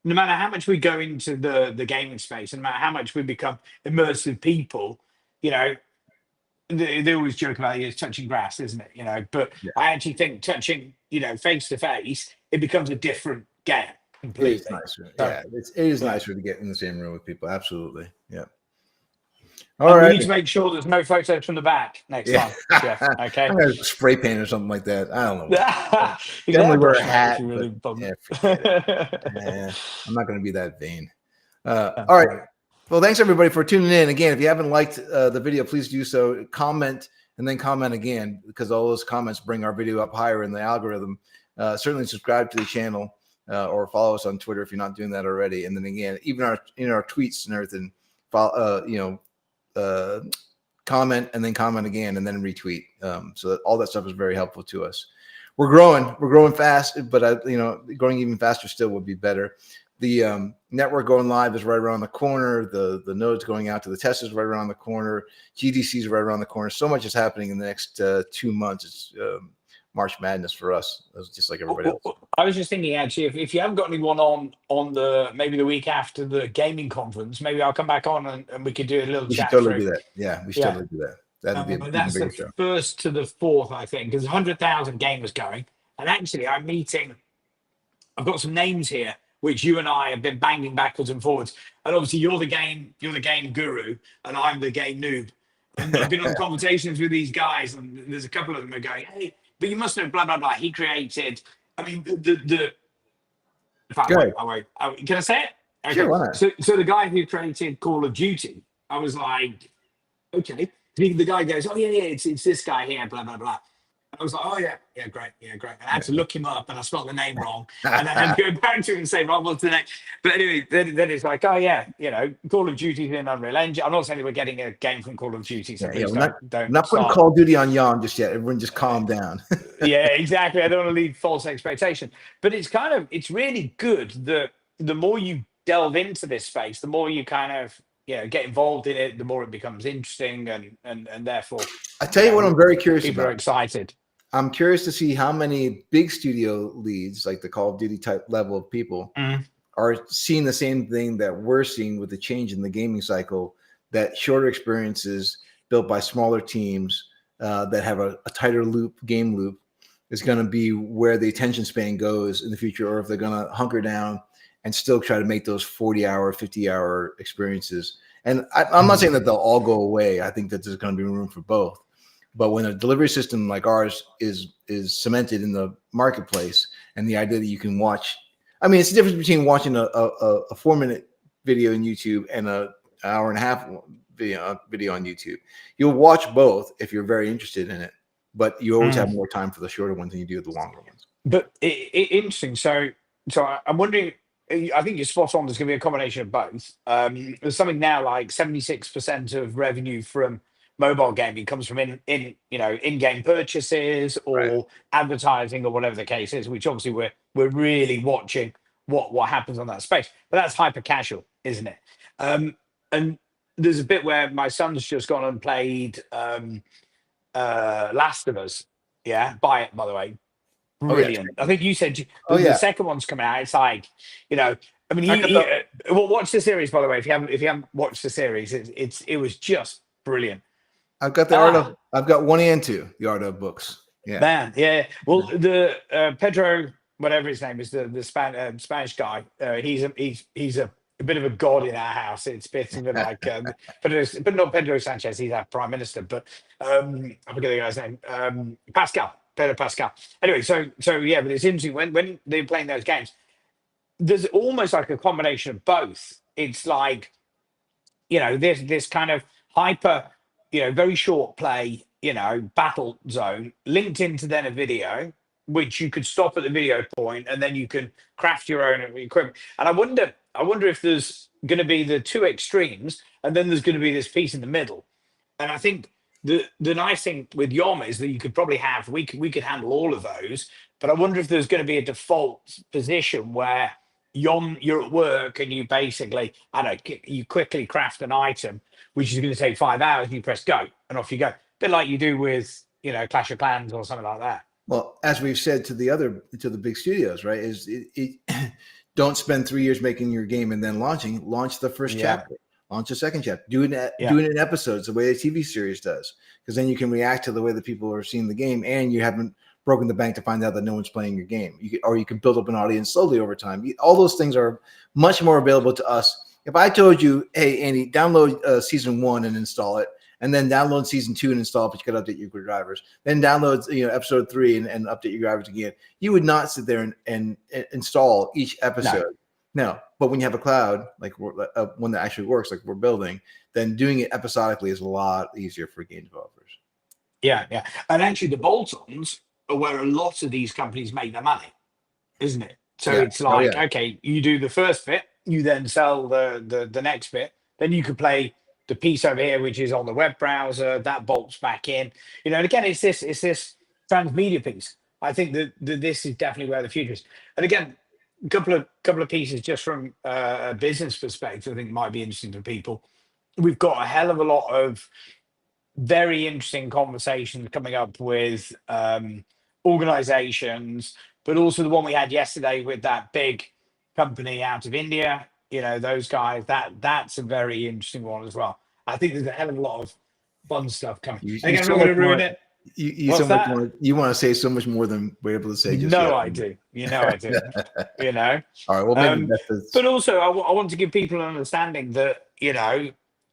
no matter how much we go into the gaming space, and no matter how much we become immersive people, they always joke about it's touching grass, isn't it? But I actually think touching, face to face, it becomes a different game completely. It is nicer. Yeah, it is nicer to get in the same room with people. Absolutely. Yeah. All right. We need to make sure there's no photos from the back next time, Jeff. Okay. I'm gonna spray paint or something like that. I don't know. Definitely wear a hat. Really I'm not going to be that vain. All right. Well, thanks everybody for tuning in. Again, if you haven't liked the video, please do so. Comment and then comment again, because all those comments bring our video up higher in the algorithm. Certainly subscribe to the channel or follow us on Twitter if you're not doing that already. And then again, even our tweets and everything, follow, comment and then comment again and then retweet. So that all that stuff is very helpful to us. We're growing fast, but growing even faster still would be better. The network going live is right around the corner. The nodes going out to the testers right around the corner. GDC is right around the corner. So much is happening in the next 2 months. It's March Madness for us, just like everybody else. I was just thinking, actually, if you haven't got anyone on maybe the week after the gaming conference, maybe I'll come back on and we could do a little chat. We should totally do that. Yeah, we should totally do that. That'd be that's the show. 1st to the 4th, I think, because 100,000 gamers going. And actually, I've got some names here, which you and I have been banging backwards and forwards. And obviously, you're the game guru, and I'm the game noob. And I've been on conversations with these guys, and there's a couple of them are going, hey, but you must know blah blah blah. He created. I mean, the. Can I say it? Okay. Sure, why not? So the guy who created Call of Duty, I was like, okay. The guy goes, oh yeah, it's this guy here, blah blah blah. I was like, oh yeah, great. And I had to look him up, and I spelled the name wrong, and I had to go back to him and say, right, what's the name? But anyway, then it's like, oh yeah, Call of Duty's in Unreal Engine. I'm not saying that we're getting a game from Call of Duty, so please don't not putting Call of Duty on YOM just yet. Everyone just calm down. Yeah, exactly. I don't want to leave false expectation, but it's really good that the more you delve into this space, the more you kind of get involved in it, the more it becomes interesting, and therefore, I tell you what, I'm very curious people about. are excited. I'm curious to see how many big studio leads, like the Call of Duty type level of people, are seeing the same thing that we're seeing with the change in the gaming cycle, that shorter experiences built by smaller teams that have a tighter game loop is going to be where the attention span goes in the future, or if they're going to hunker down and still try to make those 40-hour, 50-hour experiences. And I'm not saying that they'll all go away. I think that there's going to be room for both. But when a delivery system like ours is cemented in the marketplace, and the idea that you can watch, I mean, it's the difference between watching a 4-minute video on YouTube and an hour and a half video on YouTube. You'll watch both if you're very interested in it, but you always have more time for the shorter ones than you do the longer ones. But interesting. So I'm wondering. I think you're spot on. There's going to be a combination of both. There's something now like 76% of revenue from mobile gaming comes from in-game purchases Right. or advertising or whatever the case is. Which obviously we're really watching what happens on that space. But that's hyper casual, isn't it? And there's a bit where my son's just gone and played Last of Us. Yeah, buy it by the way. Oh yeah. Brilliant. I think you said Oh the yeah. second one's coming out. It's like, I mean, I got the, well, watch the series by the way. If you haven't watched the series, it was just brilliant. I've got the art of. I've got 1 and 2. The art of books. Yeah. Man, yeah. Well, the Pedro, whatever his name is, the Spanish guy. He's a bit of a god in our house. It's a bit of like, but not Pedro Sanchez. He's our prime minister. But I forget the guy's name. Pascal. Pedro Pascal. Anyway, so yeah, but it's interesting when they're playing those games. There's almost like a combination of both. It's like, there's this kind of hyper, very short play, battle zone linked into then a video, which you could stop at the video point and then you can craft your own equipment. And I wonder if there's going to be the two extremes and then there's going to be this piece in the middle. And I think the nice thing with YOM is that you could probably have, we could handle all of those, but I wonder if there's going to be a default position where YOM, you're at work and you basically, I don't know, you quickly craft an item, which is going to take 5 hours, and you press go and off you go. A bit like you do with, Clash of Clans or something like that. Well, as we've said to the big studios, right? Is don't spend 3 years making your game and then launch the first chapter. Launch a second chapter. Do it in episodes, the way a TV series does, because then you can react to the way that people are seeing the game, and you haven't broken the bank to find out that no one's playing your game. You can build up an audience slowly over time. All those things are much more available to us. If I told you, hey, Andy, download season 1 and install it, and then download season 2 and install it, but you got to update your drivers. Then download episode 3 and update your drivers again. You would not sit there and install each episode. No, but when you have a cloud, like one that actually works, like we're building, then doing it episodically is a lot easier for game developers. Yeah. And actually the bolt-ons are where a lot of these companies make their money, isn't it? So it's like, okay, you do the first bit, you then sell the next bit, then you could play the piece over here, which is on the web browser, that bolts back in. And again, it's this transmedia piece. I think that this is definitely where the future is. And again, a couple of pieces just from a business perspective, I think might be interesting for people. We've got a hell of a lot of very interesting conversations coming up with organizations, but also the one we had yesterday with that big company out of India, those guys, that's a very interesting one as well. I think there's a hell of a lot of fun stuff coming. Again, I'm not going to ruin it. You want to say so much more than we're able to say. Just no, I do. I do. All right. Well, maybe but also, I want to give people an understanding that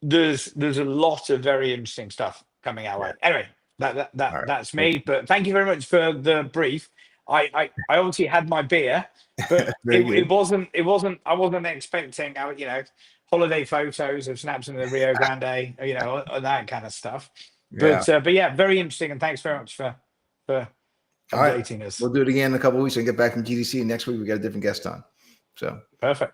there's a lot of very interesting stuff coming our way. Anyway, that's me. But thank you very much for the brief. I obviously had my beer, but it wasn't. I wasn't expecting holiday photos of snaps in the Rio Grande, that kind of stuff. But yeah, very interesting, and thanks very much for updating us. We'll do it again in a couple of weeks and get back from GDC. Next week we got a different guest on. So perfect.